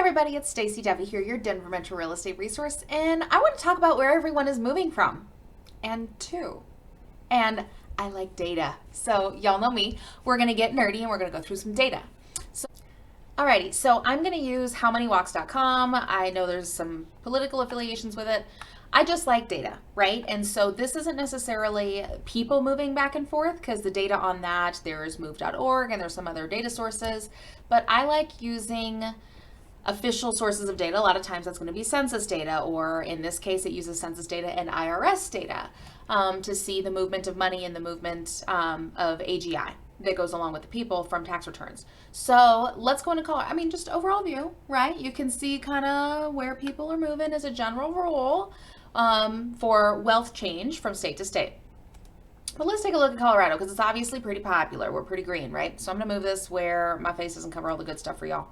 everybody, it's Stacie Duffy here, your Denver Metro real estate resource, and I want to talk about where everyone is moving from and to. And I like data. So y'all know me. We're going to get nerdy and we're going to go through some data. Alrighty, so I'm going to use howmanywalks.com. I know there's some political affiliations with it. I just like data, right? And so this isn't necessarily people moving back and forth because the data on that, there's move.org and there's some other data sources, but I like using official sources of data. A lot of times that's going to be census data, or in this case, it uses census data and IRS data to see the movement of money and the movement of AGI that goes along with the people from tax returns. So let's go into color. I mean, just overall view, right? You can see kind of where people are moving as a general rule for wealth change from state to state. But let's take a look at Colorado because it's obviously pretty popular. We're pretty green, right? So I'm going to move this where my face doesn't cover all the good stuff for y'all.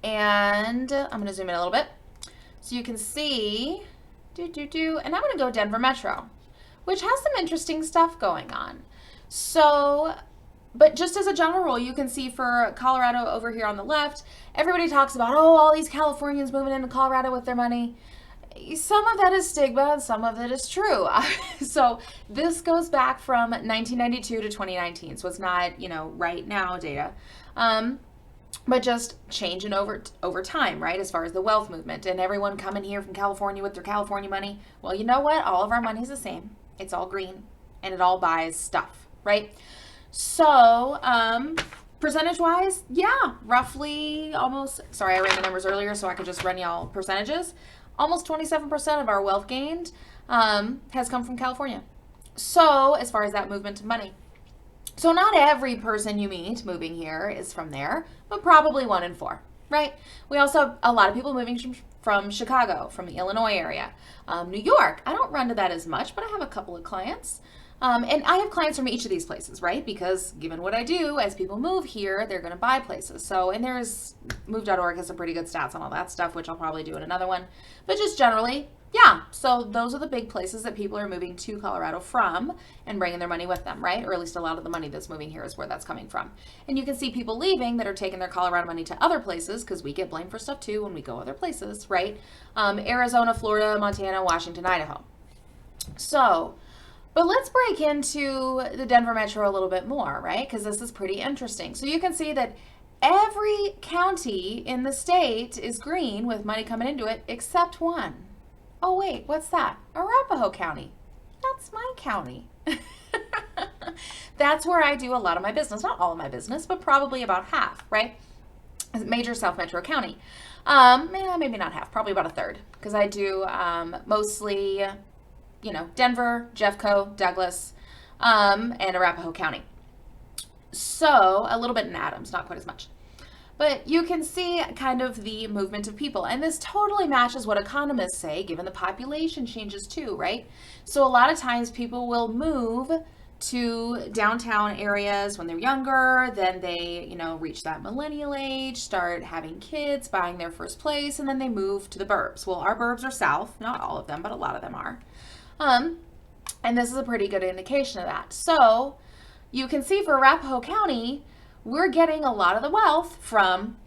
And I'm going to zoom in a little bit so you can see, and I'm going to go Denver Metro, which has some interesting stuff going on. So, but just as a general rule, you can see for Colorado over here on the left, everybody talks about, oh, all these Californians moving into Colorado with their money. Some of that is stigma and some of it is true. So this goes back from 1992 to 2019. So it's not, right now data. But just changing over time, right? As far as the wealth movement and everyone coming here from California with their California money. Well, you know what? All of our money's the same. It's all green and it all buys stuff, right? So, percentage wise, yeah, roughly almost, sorry, I ran the numbers earlier so I could just run y'all percentages. Almost 27% of our wealth gained has come from California. So as far as that movement of money. So not every person you meet moving here is from there, but probably 1 in 4, right? We also have a lot of people moving from Chicago, from the Illinois area. New York, I don't run to that as much, but I have a couple of clients. And I have clients from each of these places, right? Because given what I do, as people move here, they're going to buy places. So, and there's move.org has some pretty good stats on all that stuff, which I'll probably do in another one. But just generally, yeah. So those are the big places that people are moving to Colorado from and bringing their money with them, right? Or at least a lot of the money that's moving here is where that's coming from. And you can see people leaving that are taking their Colorado money to other places because we get blamed for stuff too when we go other places, right? Arizona, Florida, Montana, Washington, Idaho. So, but let's break into the Denver Metro a little bit more, right? Because this is pretty interesting. So you can see that every county in the state is green with money coming into it except one. Oh, wait, what's that? Arapahoe County. That's my county. That's where I do a lot of my business. Not all of my business, but probably about half, right? Major South Metro County. Maybe not half, probably about a third. Because I do mostly, Denver, Jeffco, Douglas, and Arapahoe County. So a little bit in Adams, not quite as much. But you can see kind of the movement of people. And this totally matches what economists say, given the population changes too, right? So a lot of times people will move to downtown areas when they're younger, then they, reach that millennial age, start having kids, buying their first place, and then they move to the burbs. Well, our burbs are south, not all of them, but a lot of them are. And this is a pretty good indication of that. So you can see for Arapahoe County, we're getting a lot of the wealth from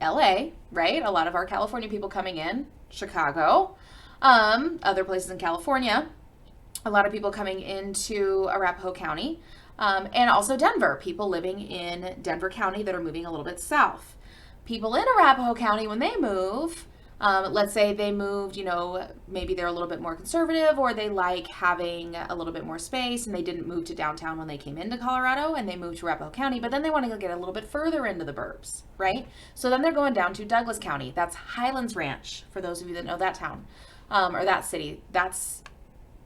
LA, right? A lot of our California people coming in, Chicago, other places in California, a lot of people coming into Arapahoe County, and also Denver, people living in Denver County that are moving a little bit south. People in Arapahoe County, when they move, let's say they moved, maybe they're a little bit more conservative or they like having a little bit more space and they didn't move to downtown when they came into Colorado and they moved to Arapahoe County, but then they want to go get a little bit further into the burbs, right? So then they're going down to Douglas County. That's Highlands Ranch, for those of you that know that town or that city. That's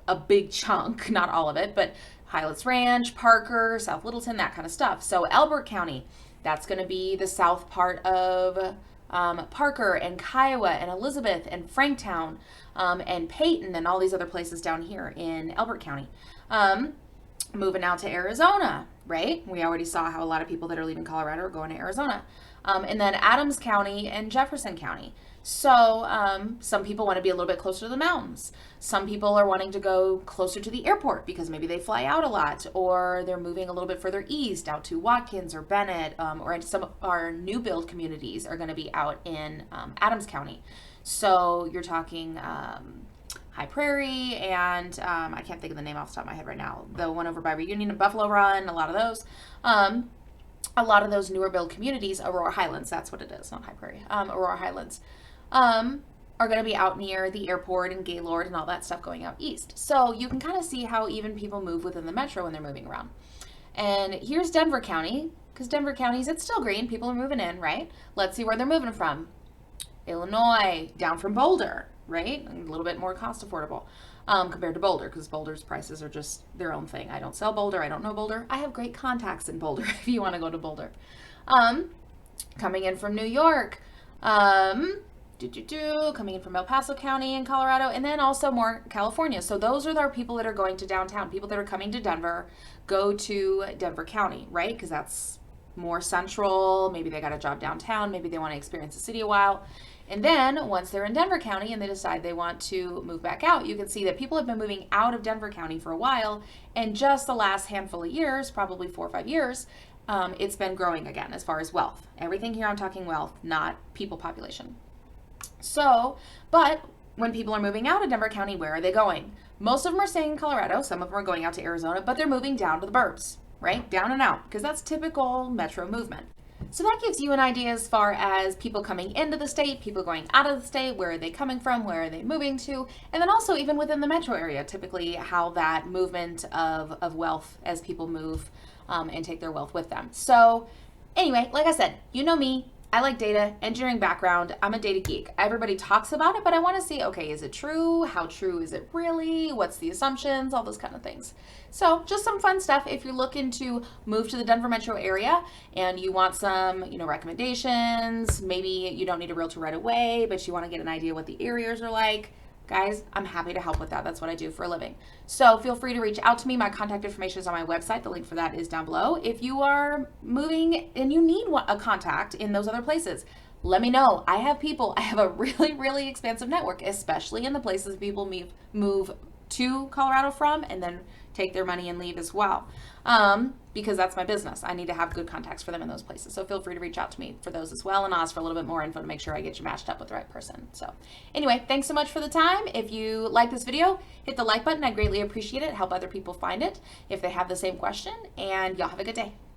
a big chunk, not all of it, but Highlands Ranch, Parker, South Littleton, that kind of stuff. So Elbert County, that's going to be the south part of Parker and Kiowa and Elizabeth and Franktown and Peyton and all these other places down here in Elbert County. Moving out to Arizona, right? We already saw how a lot of people that are leaving Colorado are going to Arizona. And then Adams County and Jefferson County. So some people want to be a little bit closer to the mountains. Some people are wanting to go closer to the airport because maybe they fly out a lot, or they're moving a little bit further east out to Watkins or Bennett, or some of our new build communities are going to be out in Adams County. So you're talking High Prairie and I can't think of the name off the top of my head right now. The one over by Reunion and Buffalo Run, a lot of those. A lot of those newer build communities, Aurora Highlands, that's what it is, not High Prairie, Aurora Highlands, are going to be out near the airport and Gaylord and all that stuff going out east. So you can kind of see how even people move within the metro when they're moving around. And here's Denver County, because Denver County's, it's still green. People are moving in, right? Let's see where they're moving from. Illinois, down from Boulder, right? A little bit more cost affordable compared to Boulder, because Boulder's prices are just their own thing. I don't sell Boulder. I don't know Boulder. I have great contacts in Boulder if you want to go to Boulder. Coming in from New York, coming in from El Paso County in Colorado, and then also more California. So those are our people that are going to downtown. People that are coming to Denver go to Denver County, right? Because that's more central. Maybe they got a job downtown. Maybe they want to experience the city a while. And then once they're in Denver County and they decide they want to move back out, you can see that people have been moving out of Denver County for a while. And just the last handful of years, probably 4 or 5 years, it's been growing again as far as wealth. Everything here I'm talking wealth, not people population. So, but when people are moving out of Denver County, where are they going? Most of them are staying in Colorado. Some of them are going out to Arizona, but they're moving down to the burbs, right? Down and out, because that's typical metro movement. So that gives you an idea as far as people coming into the state, people going out of the state, where are they coming from, where are they moving to, and then also even within the metro area, typically how that movement of wealth as people move and take their wealth with them. So anyway, like I said, you know me, I like data, engineering background, I'm a data geek. Everybody talks about it, but I want to see, okay, is it true? How true is it really? What's the assumptions? All those kind of things. So just some fun stuff if you're looking to move to the Denver metro area and you want some, recommendations. Maybe you don't need a realtor right away, but you want to get an idea what the areas are like. Guys, I'm happy to help with that. That's what I do for a living. So feel free to reach out to me. My contact information is on my website. The link for that is down below. If you are moving and you need a contact in those other places, let me know. I have a really, really expansive network, especially in the places people move to Colorado from and then take their money and leave as well. Because that's my business. I need to have good contacts for them in those places. So feel free to reach out to me for those as well and ask for a little bit more info to make sure I get you matched up with the right person. So anyway, thanks so much for the time. If you like this video, hit the like button. I greatly appreciate it. Help other people find it if they have the same question. And y'all have a good day.